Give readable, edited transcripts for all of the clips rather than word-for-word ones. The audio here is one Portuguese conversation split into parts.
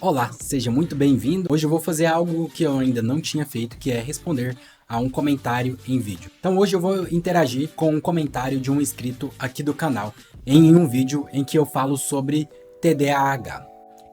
Olá, seja muito bem-vindo. Hoje eu vou fazer algo que eu ainda não tinha feito, que é responder a um comentário em vídeo. Então hoje eu vou interagir com um comentário de um inscrito aqui do canal, em um vídeo em que eu falo sobre TDAH.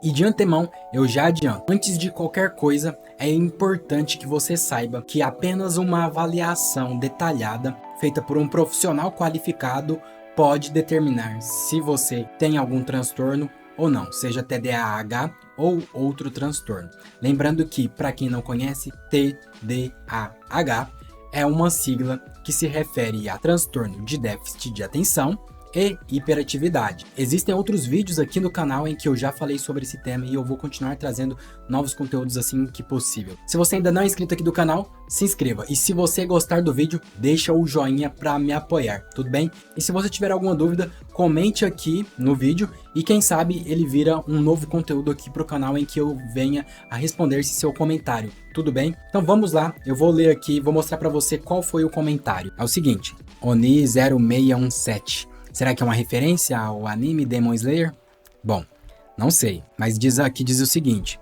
E de antemão, eu já adianto, antes de qualquer coisa, é importante que você saiba que apenas uma avaliação detalhada, feita por um profissional qualificado, pode determinar se você tem algum transtorno ou não, seja TDAH ou outro transtorno. Lembrando que, para quem não conhece, TDAH é uma sigla que se refere a transtorno de déficit de atenção e hiperatividade. Existem outros vídeos aqui no canal em que eu já falei sobre esse tema e eu vou continuar trazendo novos conteúdos assim que possível. Se você ainda não é inscrito aqui do canal, se inscreva. E se você gostar do vídeo, deixa o joinha para me apoiar, tudo bem? E se você tiver alguma dúvida, comente aqui no vídeo e quem sabe ele vira um novo conteúdo aqui para o canal em que eu venha a responder esse seu comentário, tudo bem? Então vamos lá, eu vou ler aqui, vou mostrar para você qual foi o comentário. É o seguinte, Oni0617. Será que é uma referência ao anime Demon Slayer? Bom, não sei, mas aqui diz o seguinte.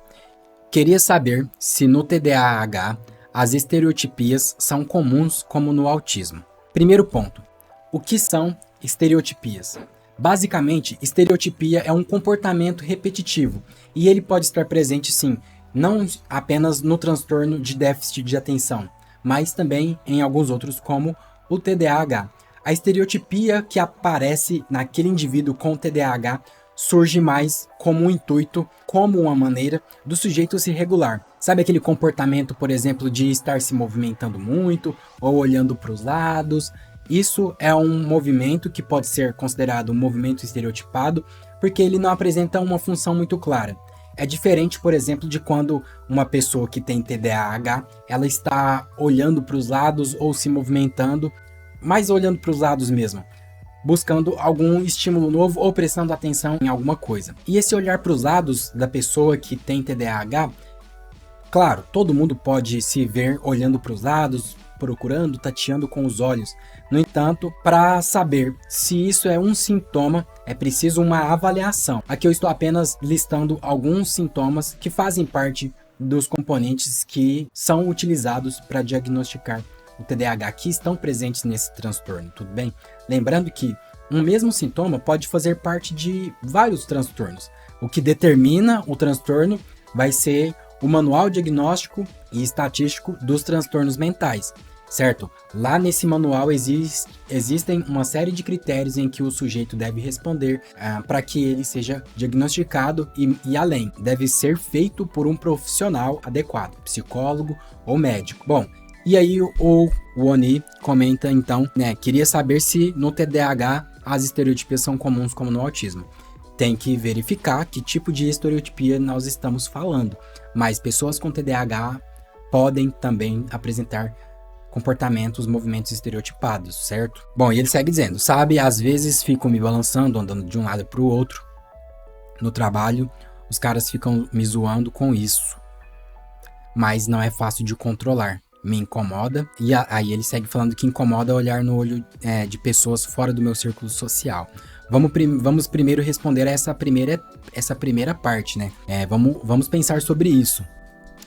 Queria saber se no TDAH as estereotipias são comuns como no autismo. Primeiro ponto. O que são estereotipias? Basicamente, estereotipia é um comportamento repetitivo e ele pode estar presente sim, não apenas no transtorno de déficit de atenção, mas também em alguns outros como o TDAH. A estereotipia que aparece naquele indivíduo com TDAH surge mais como um intuito, como uma maneira do sujeito se regular. Sabe aquele comportamento, por exemplo, de estar se movimentando muito ou olhando para os lados? Isso é um movimento que pode ser considerado um movimento estereotipado porque ele não apresenta uma função muito clara. É diferente, por exemplo, de quando uma pessoa que tem TDAH ela está olhando para os lados ou se movimentando, mas olhando para os lados mesmo, buscando algum estímulo novo ou prestando atenção em alguma coisa. E esse olhar para os lados da pessoa que tem TDAH, claro, todo mundo pode se ver olhando para os lados, procurando, tateando com os olhos. No entanto, para saber se isso é um sintoma, é preciso uma avaliação. Aqui eu estou apenas listando alguns sintomas que fazem parte dos componentes que são utilizados para diagnosticar o TDAH que estão presentes nesse transtorno, tudo bem? Lembrando que um mesmo sintoma pode fazer parte de vários transtornos. O que determina o transtorno vai ser o Manual Diagnóstico e Estatístico dos Transtornos Mentais, certo? Lá nesse manual existem uma série de critérios em que o sujeito deve responder para que ele seja diagnosticado e além, deve ser feito por um profissional adequado, psicólogo ou médico. Bom, e aí o Oni comenta então, queria saber se no TDAH as estereotipias são comuns como no autismo. Tem que verificar que tipo de estereotipia nós estamos falando, mas pessoas com TDAH podem também apresentar comportamentos, movimentos estereotipados, certo? Bom, e ele segue dizendo, sabe, às vezes fico me balançando, andando de um lado para o outro, no trabalho, os caras ficam me zoando com isso, mas não é fácil de controlar. Me incomoda, e aí ele segue falando que incomoda olhar no olho de pessoas fora do meu círculo social. Vamos primeiro responder a essa primeira parte, né? Vamos pensar sobre isso.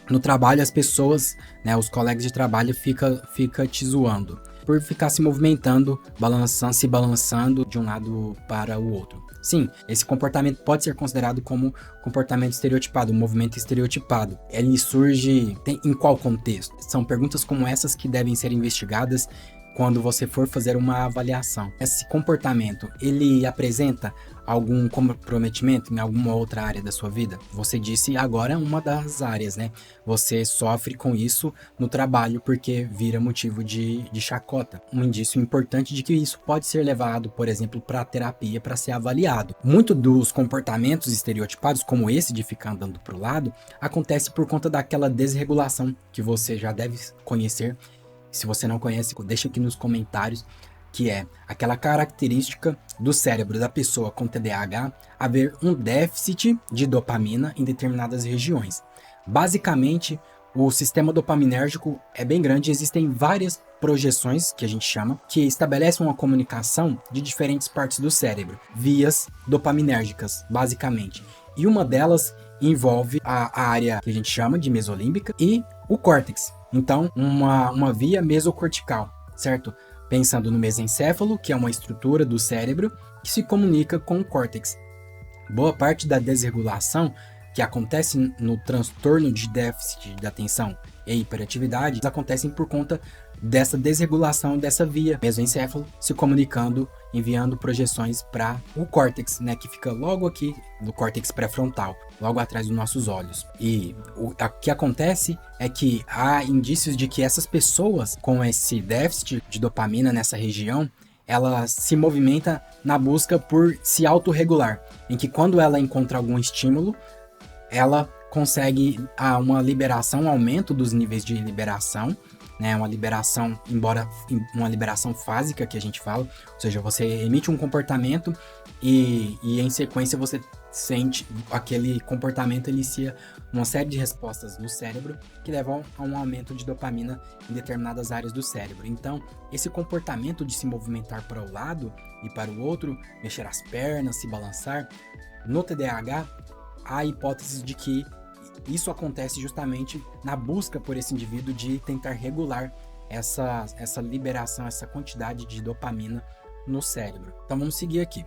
No trabalho, as pessoas, os colegas de trabalho fica te zoando por ficar se movimentando, se balançando de um lado para o outro. Sim, esse comportamento pode ser considerado como comportamento estereotipado, um movimento estereotipado. Ele surge em qual contexto? São perguntas como essas que devem ser investigadas quando você for fazer uma avaliação. Esse comportamento, ele apresenta algum comprometimento em alguma outra área da sua vida? Você disse agora uma das áreas, né? Você sofre com isso no trabalho porque vira motivo de chacota. Um indício importante de que isso pode ser levado, por exemplo, para a terapia para ser avaliado. Muito dos comportamentos estereotipados, como esse de ficar andando para o lado, acontece por conta daquela desregulação que você já deve conhecer. Se você não conhece, deixa aqui nos comentários, que é aquela característica do cérebro da pessoa com TDAH haver um déficit de dopamina em determinadas regiões. Basicamente, o sistema dopaminérgico é bem grande, existem várias projeções, que a gente chama, que estabelecem uma comunicação de diferentes partes do cérebro, vias dopaminérgicas, basicamente. E uma delas envolve a área que a gente chama de mesolímbica e o córtex. Então, uma via mesocortical, certo? Pensando no mesencéfalo, que é uma estrutura do cérebro que se comunica com o córtex. Boa parte da desregulação que acontece no transtorno de déficit de atenção e hiperatividade acontecem por conta dessa desregulação dessa via mesoencéfalo se comunicando, enviando projeções para o córtex, né, que fica logo aqui no córtex pré-frontal, logo atrás dos nossos olhos. E o que acontece é que há indícios de que essas pessoas com esse déficit de dopamina nessa região, ela se movimenta na busca por se autorregular, em que quando ela encontra algum estímulo, ela consegue uma liberação, um aumento dos níveis de liberação, né, uma liberação, embora uma liberação fásica que a gente fala, ou seja, você emite um comportamento e em sequência você sente aquele comportamento inicia uma série de respostas no cérebro que levam a um aumento de dopamina em determinadas áreas do cérebro. Então, esse comportamento de se movimentar para o lado e para o outro, mexer as pernas, se balançar, no TDAH, há a hipótese de que isso acontece justamente na busca por esse indivíduo de tentar regular essa liberação, essa quantidade de dopamina no cérebro. Então vamos seguir aqui.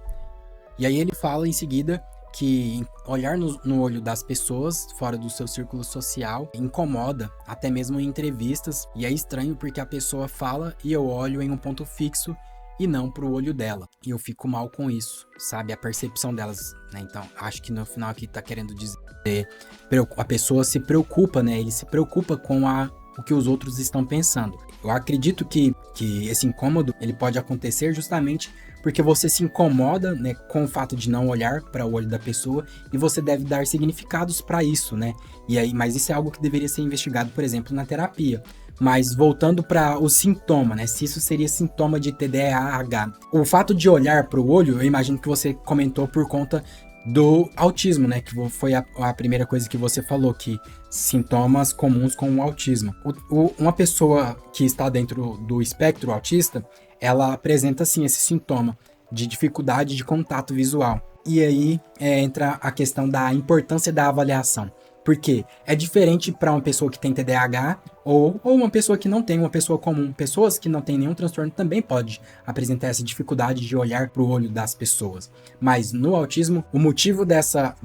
E aí ele fala em seguida que olhar no olho das pessoas fora do seu círculo social incomoda, até mesmo em entrevistas, e é estranho porque a pessoa fala e eu olho em um ponto fixo e não pro olho dela. E eu fico mal com isso, sabe? A percepção delas, né? Então, acho que no final aqui tá querendo dizer a pessoa se preocupa, né? Ele se preocupa com o que os outros estão pensando. Eu acredito que esse incômodo, ele pode acontecer justamente porque você se incomoda, né, com o fato de não olhar para o olho da pessoa e você deve dar significados para isso, né? E aí, mas isso é algo que deveria ser investigado, por exemplo, na terapia. Mas voltando para o sintoma, né? Se isso seria sintoma de TDAH. O fato de olhar para o olho, eu imagino que você comentou por conta do autismo, né? Que foi a primeira coisa que você falou, que sintomas comuns com o autismo. Uma pessoa que está dentro do espectro autista, ela apresenta, sim, esse sintoma de dificuldade de contato visual. E aí entra a questão da importância da avaliação. Porque é diferente para uma pessoa que tem TDAH ou uma pessoa que não tem, uma pessoa comum. Pessoas que não têm nenhum transtorno também podem apresentar essa dificuldade de olhar para o olho das pessoas. Mas no autismo, o motivo dessa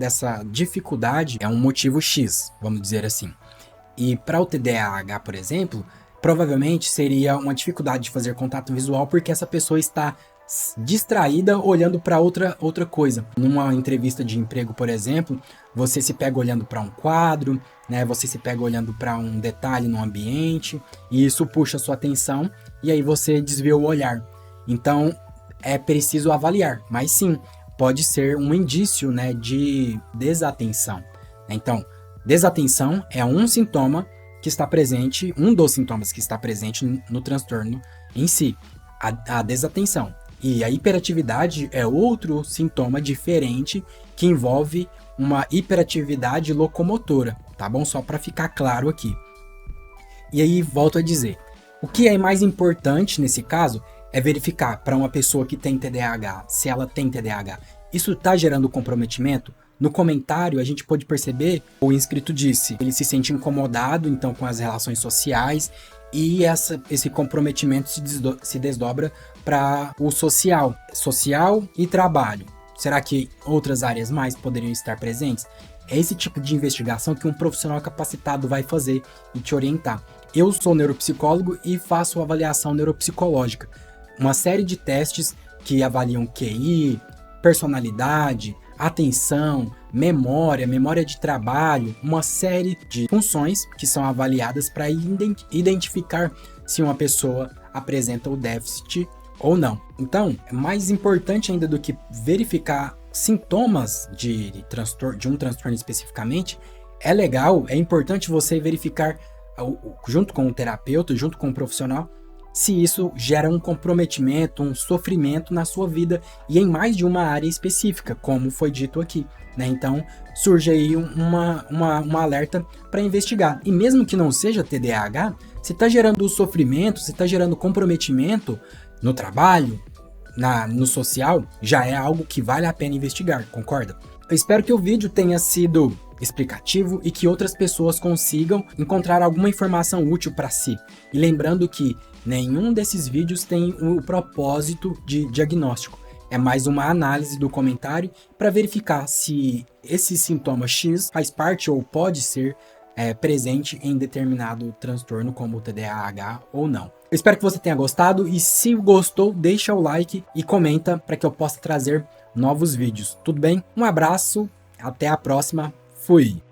dificuldade é um motivo X, vamos dizer assim. E para o TDAH, por exemplo, provavelmente seria uma dificuldade de fazer contato visual porque essa pessoa está distraída olhando para outra coisa. Numa entrevista de emprego, por exemplo, você se pega olhando para um quadro, né? Você se pega olhando para um detalhe no ambiente e isso puxa a sua atenção e aí você desvia o olhar. Então é preciso avaliar, mas sim, pode ser um indício, né, de desatenção. Então, desatenção é um sintoma que está presente, um dos sintomas que está presente no transtorno em si, a desatenção. E a hiperatividade é outro sintoma diferente que envolve uma hiperatividade locomotora, tá bom? Só para ficar claro aqui. E aí, volto a dizer, o que é mais importante nesse caso é verificar para uma pessoa que tem TDAH, se ela tem TDAH, isso está gerando comprometimento? No comentário, a gente pode perceber, o inscrito disse, ele se sente incomodado, então, com as relações sociais, e esse comprometimento se desdobra para o social e trabalho. Será que outras áreas mais poderiam estar presentes? É esse tipo de investigação que um profissional capacitado vai fazer e te orientar. Eu sou neuropsicólogo e faço avaliação neuropsicológica. Uma série de testes que avaliam QI, personalidade, atenção, memória de trabalho, uma série de funções que são avaliadas para identificar se uma pessoa apresenta o déficit ou não. Então, é mais importante ainda do que verificar sintomas de um transtorno especificamente, é importante você verificar, junto com o terapeuta, junto com o profissional, se isso gera um comprometimento, um sofrimento na sua vida e em mais de uma área específica, como foi dito aqui, né? Então, surge aí uma alerta para investigar. E mesmo que não seja TDAH, se está gerando sofrimento, se está gerando comprometimento no trabalho, no social, já é algo que vale a pena investigar, concorda? Eu espero que o vídeo tenha sido explicativo e que outras pessoas consigam encontrar alguma informação útil para si. E lembrando que nenhum desses vídeos tem o propósito de diagnóstico. É mais uma análise do comentário para verificar se esse sintoma X faz parte ou pode ser presente em determinado transtorno como o TDAH ou não. Eu espero que você tenha gostado e se gostou, deixa o like e comenta para que eu possa trazer novos vídeos. Tudo bem? Um abraço, até a próxima, fui!